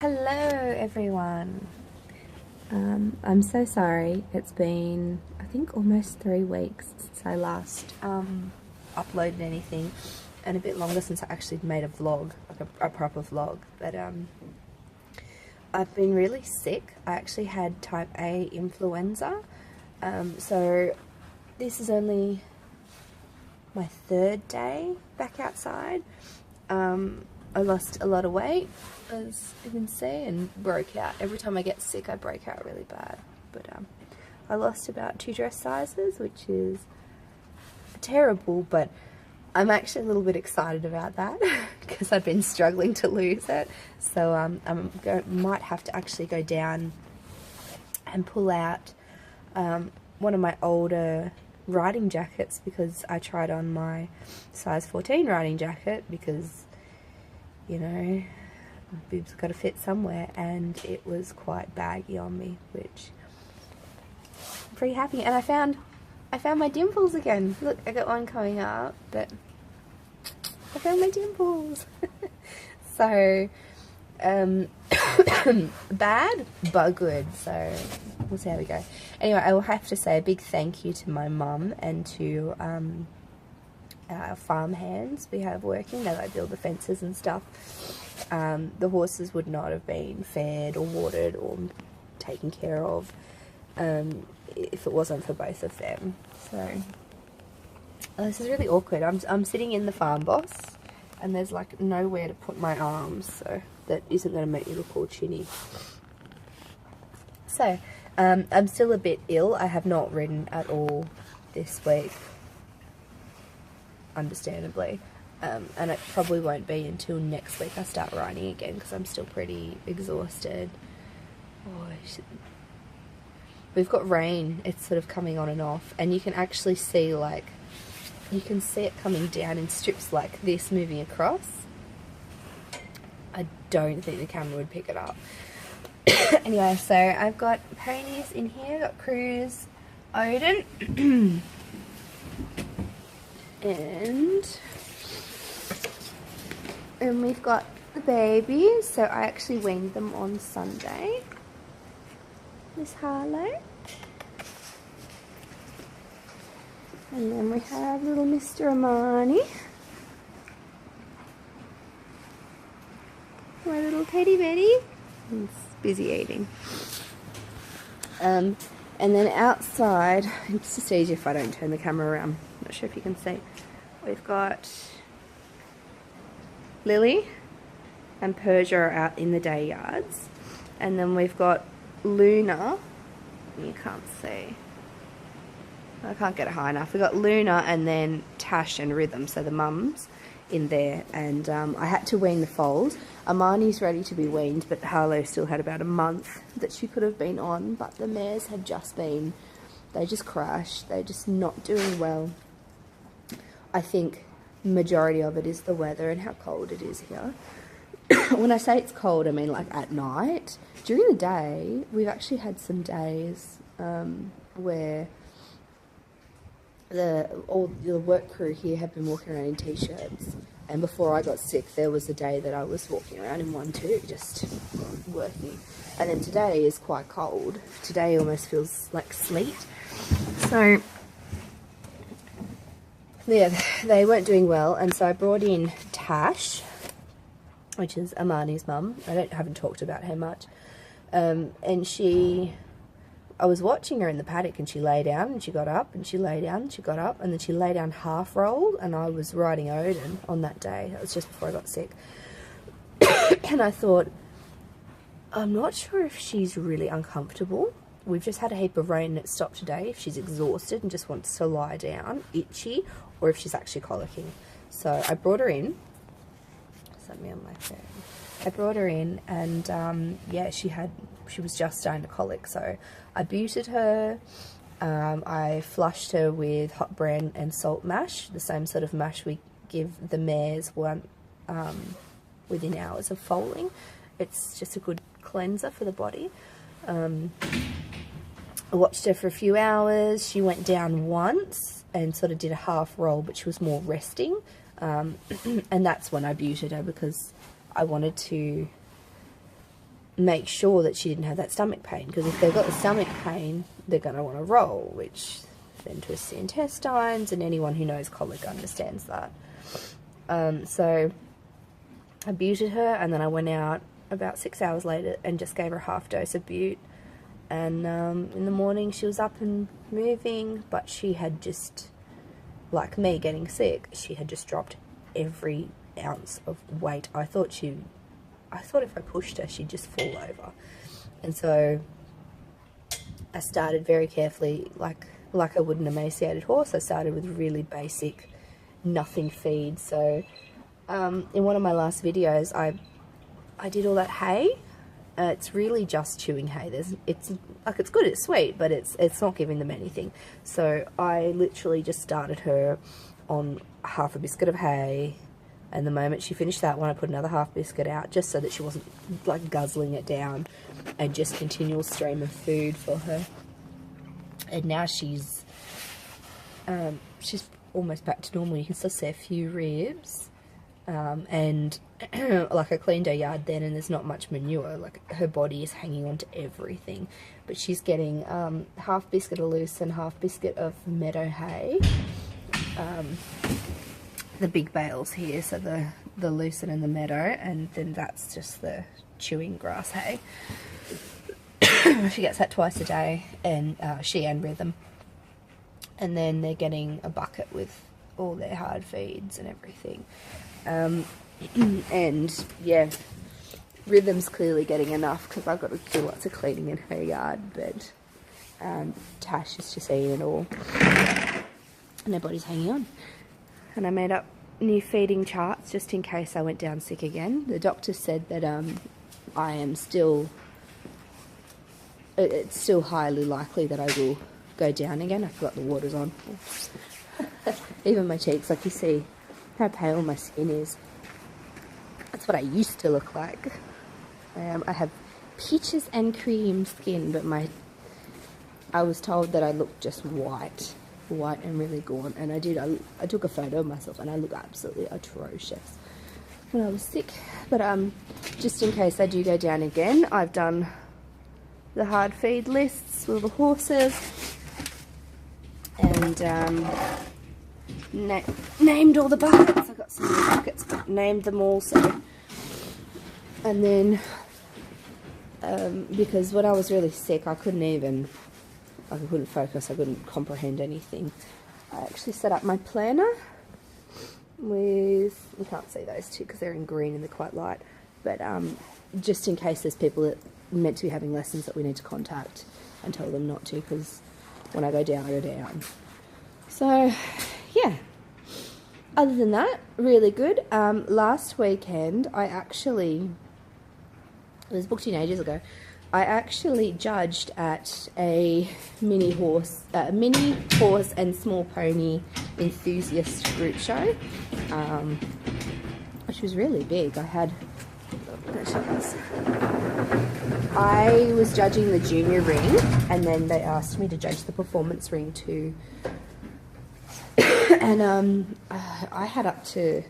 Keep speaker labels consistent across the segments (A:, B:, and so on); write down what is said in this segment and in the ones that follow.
A: Hello everyone. I'm so sorry. It's been, I think, almost 3 weeks since I last uploaded anything, and a bit longer since I actually made a vlog, like a proper vlog. But I've been really sick. I actually had type A influenza. So this is only my 3rd day back outside. I lost a lot of weight, as you can see, and broke out. Every time I get sick, I break out really bad. But I lost about 2 dress sizes, which is terrible, but I'm actually a little bit excited about that because I've been struggling to lose it. So I might have to actually go down and pull out one of my older riding jackets, because I tried on my size 14 riding jacket because, you know, my boobs got to fit somewhere, and it was quite baggy on me, which I'm pretty happy. And I found my dimples again. Look, I got one coming up, but I found my dimples. So bad but good, so we'll see how we go. Anyway, I will have to say a big thank you to my mum and to our farm hands we have working. They like build the fences and stuff. The horses would not have been fed or watered or taken care of if it wasn't for both of them. So this is really awkward. I'm sitting in the farm boss, and there's like nowhere to put my arms, so that isn't going to make me look all chinny. So I'm still a bit ill. I have not ridden at all this week, understandably, and it probably won't be until next week I start riding again, because I'm still pretty exhausted. Oh, we've got rain. It's sort of coming on and off, and you can actually see, like, you can see it coming down in strips like this, moving across. I don't think the camera would pick it up. Anyway, so I've got Ponies in here. Got Cruz, Odin, and we've got the babies. So I actually weaned them on Sunday. Miss Harlow. And then we have little Mr. Amani. My little teddy Betty. He's busy eating. And then outside, it's just easier if I don't turn the camera around. I'm not sure if you can see. We've got Lily and Persia are out in the day yards. And then we've got Luna. You can't see. I can't get it high enough. We've got Luna and then Tash and Rhythm, so the mums in there. And I had to wean the foals. Amani's ready to be weaned, but Harlow still had about a month that she could have been on. But the mares have just been, they just crashed. They're just not doing well. I think majority of it is the weather and how cold it is here. When I say it's cold, I mean like at night. During the day, we've actually had some days where all the work crew here have been walking around in t-shirts, and before I got sick there was a day that I was walking around in one too, just working. And then today is quite cold. Today almost feels like sleet. So yeah, they weren't doing well, and so I brought in Tash, which is Amani's mum. I haven't talked about her much. And I was watching her in the paddock, and she lay down and she got up, and she lay down and she got up, and then she lay down half rolled, and I was riding Odin on that day. That was just before I got sick. And I thought, I'm not sure if she's really uncomfortable. We've just had a heap of rain and it stopped today. If she's exhausted and just wants to lie down, itchy, or if she's actually colicking. So I brought her in. Sent me on my phone. I brought her in, and yeah, she was just starting to colic, so I buted her. I flushed her with hot bran and salt mash, the same sort of mash we give the mares within hours of foaling. It's just a good cleanser for the body. I watched her for a few hours. She went down once and sort of did a half roll, but she was more resting. And that's when I buted her, because I wanted to make sure that she didn't have that stomach pain, because if they've got the stomach pain, they're going to want to roll, which then twists the intestines, and anyone who knows colic understands that. So I buted her, and then I went out about 6 hours later and just gave her a half dose of bute. And in the morning she was up and moving, but she had just, like me getting sick, she had just dropped every ounce of weight. I thought if I pushed her she'd just fall over. And so I started very carefully, like I would an emaciated horse. I started with really basic nothing feed. So in one of my last videos I did all that hay. It's really just chewing hay. It's good, it's sweet, but it's not giving them anything. So I literally just started her on half a biscuit of hay, and the moment she finished that one, I put another half biscuit out, just so that she wasn't like guzzling it down, and just continual stream of food for her. And now she's almost back to normal. You can still see a few ribs, and like I cleaned her yard then, and there's not much manure. Like, her body is hanging on to everything, but she's getting half biscuit of loose and half biscuit of meadow hay. The big bales here, so the lucerne and the meadow, and then that's just the chewing grass hay. She gets that twice a day, and she and Rhythm. And then they're getting a bucket with all their hard feeds and everything. And yeah, Rhythm's clearly getting enough, because I've got to do lots of cleaning in her yard, but Tash is just eating it all, and their body's hanging on. And I made up new feeding charts just in case I went down sick again. The doctor said that I am still, it's still highly likely that I will go down again. I forgot the water's on. Even my cheeks, like, you see how pale my skin is. That's what I used to look like. I have peaches and cream skin, but I was told that I looked just white and really gaunt, and I did. I took a photo of myself, and I look absolutely atrocious when I was sick. But just in case I do go down again, I've done the hard feed lists with the horses, and named all the buckets. I've got some new buckets, but named them all. So, and then because when I was really sick, I couldn't focus, I couldn't comprehend anything. I actually set up my planner with, you can't see those two because they're in green and they're quite light, but just in case there's people that are meant to be having lessons that we need to contact, and tell them not to, because when I go down, I go down. So yeah, other than that, really good. Last weekend, it was booked in ages ago, I actually judged at a mini horse and small pony enthusiast group show, which was really big. I was judging the junior ring, and then they asked me to judge the performance ring too. And I had up to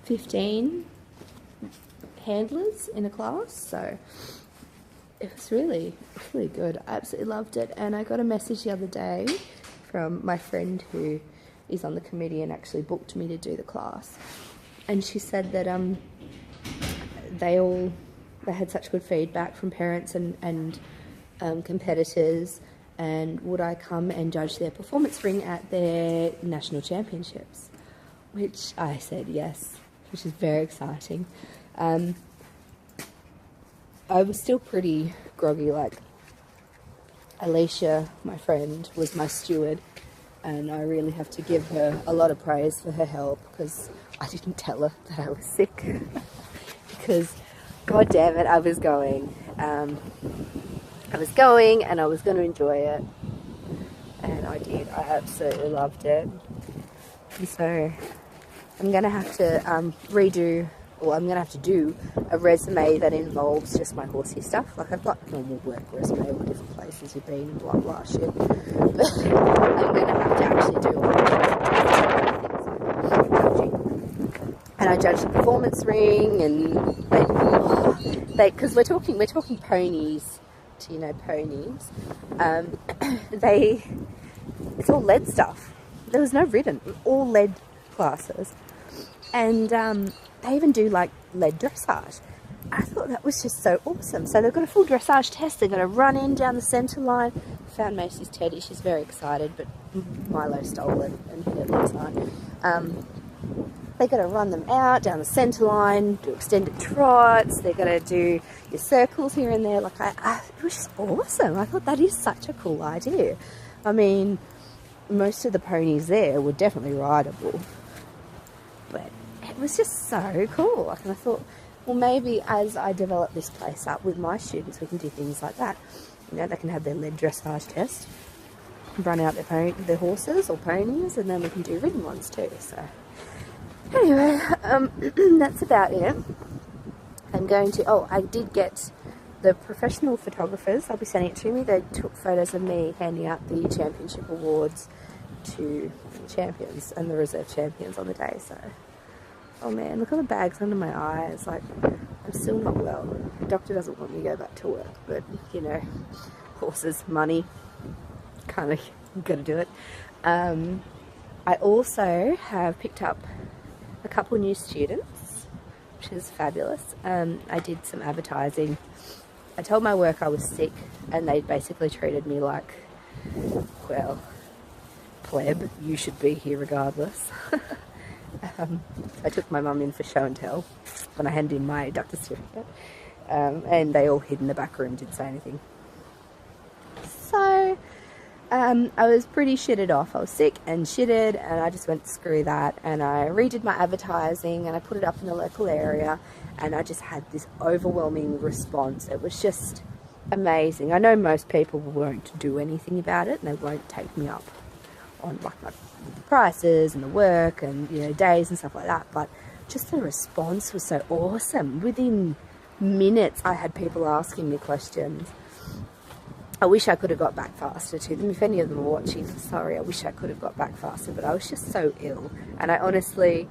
A: 15 handlers in a class, so it was really, really good. I absolutely loved it. And I got a message the other day from my friend who is on the committee and actually booked me to do the class, and she said that they had such good feedback from parents and competitors, and would I come and judge their performance ring at their national championships, which I said yes, which is very exciting. I was still pretty groggy. Like, Alicia, my friend, was my steward, and I really have to give her a lot of praise for her help, because I didn't tell her that I was sick. Because, god damn it, I was going and I was going to enjoy it, and I did. I absolutely loved it. And so I'm going to have to I'm going to have to do a resume that involves just my horsey stuff. Like, I've got normal work resume, what different places you've been and blah blah shit. But I'm going to have to actually do all the things. and I judged the performance ring, and because we're talking ponies, do you know ponies? It's all lead stuff. There was no written, all lead classes, and they even do like lead dressage. I thought that was just so awesome. So they've got a full dressage test. They're going to run in down the centre line. Found Macy's teddy. She's very excited, but Milo stole it and hid it last night. They're going to run them out down the centre line, do extended trots. They're going to do your circles here and there. Like it was just awesome. I thought that is such a cool idea. I mean, most of the ponies there were definitely rideable, but it was just so cool. Like, and I thought, well, maybe as I develop this place up with my students, we can do things like that. You know, they can have their lead dressage test, run out their horses or ponies, and then we can do ridden ones too. So anyway, that's about it. I'm going to, I did get the professional photographers, they'll be sending it to me. They took photos of me handing out the championship awards to the champions and the reserve champions on the day. So, oh man, look at the bags under my eyes. Like, I'm still not well. The doctor doesn't want me to go back to work, but you know, horses, money, kind of gotta do it. I also have picked up a couple new students, which is fabulous. I did some advertising. I told my work I was sick, and they basically treated me like, well, pleb, you should be here regardless. I took my mum in for show and tell when I handed in my doctor's certificate, and they all hid in the back room, didn't say anything. So I was pretty shitted off. I was sick and shitted, and I just went, screw that, and I redid my advertising and I put it up in the local area, and I just had this overwhelming response. It was just amazing. I know most people won't do anything about it, and they won't take me up on like my prices and the work and, you know, days and stuff like that, but just the response was so awesome. Within minutes I had people asking me questions. I wish I could have got back faster to them. If any of them are watching, sorry, I wish I could have got back faster, but I was just so ill, and I honestly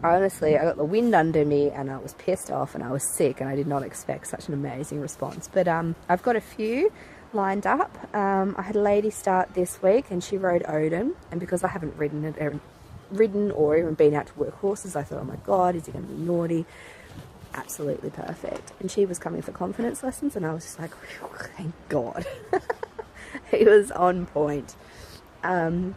A: I got the wind under me, and I was pissed off, and I was sick, and I did not expect such an amazing response. But I've got a few lined up. I had a lady start this week, and she rode Odin, and because I haven't ridden or even been out to work horses, I thought, oh my god, is he going to be naughty? Absolutely perfect. And she was coming for confidence lessons, and I was just like, thank god. He was on point. I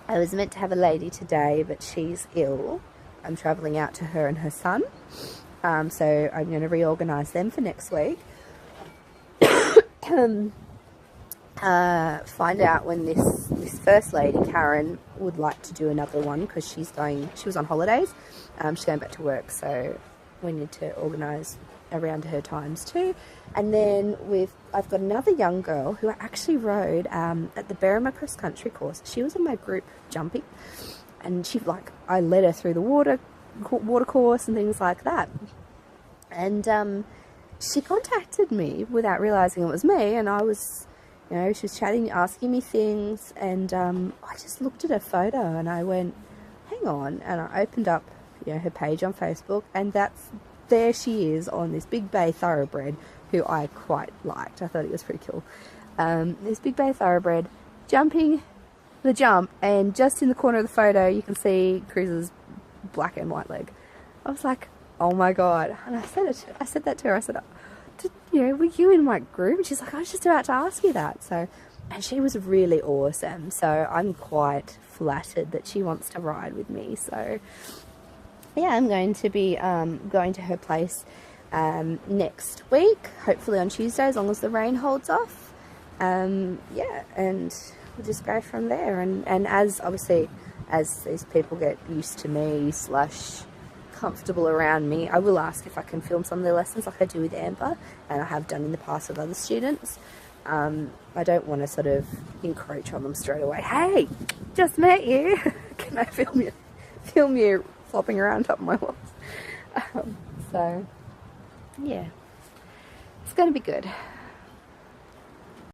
A: was meant to have a lady today, but she's ill. I'm travelling out to her and her son, so I'm going to reorganise them for next week. Find out when this first lady, Karen, would like to do another one, because she was on holidays. She's going back to work, so we need to organise around her times too. And then I've got another young girl who I actually rode at the Berrima cross country course. She was in my group jumping, and I led her through the water course and things like that. And she contacted me without realising it was me, and I was, you know, she was chatting, asking me things, and I just looked at her photo and I went, hang on, and I opened up, you know, her page on Facebook, and there she is on this big bay thoroughbred who I quite liked. I thought it was pretty cool. This big bay thoroughbred jumping the jump, and just in the corner of the photo you can see Cruz's black and white leg. I was like, oh my god. And I said that to her. I said, you know, were you in my group? And she's like, I was just about to ask you that. So, and she was really awesome, so I'm quite flattered that she wants to ride with me. So yeah, I'm going to be going to her place next week, hopefully on Tuesday, as long as the rain holds off. Yeah, and we'll just go from there. And as these people get used to me / comfortable around me, I will ask if I can film some of their lessons like I do with Amber, and I have done in the past with other students. I don't want to sort of encroach on them straight away. Hey, just met you. Can I film you flopping around top of my walls? So yeah, it's going to be good.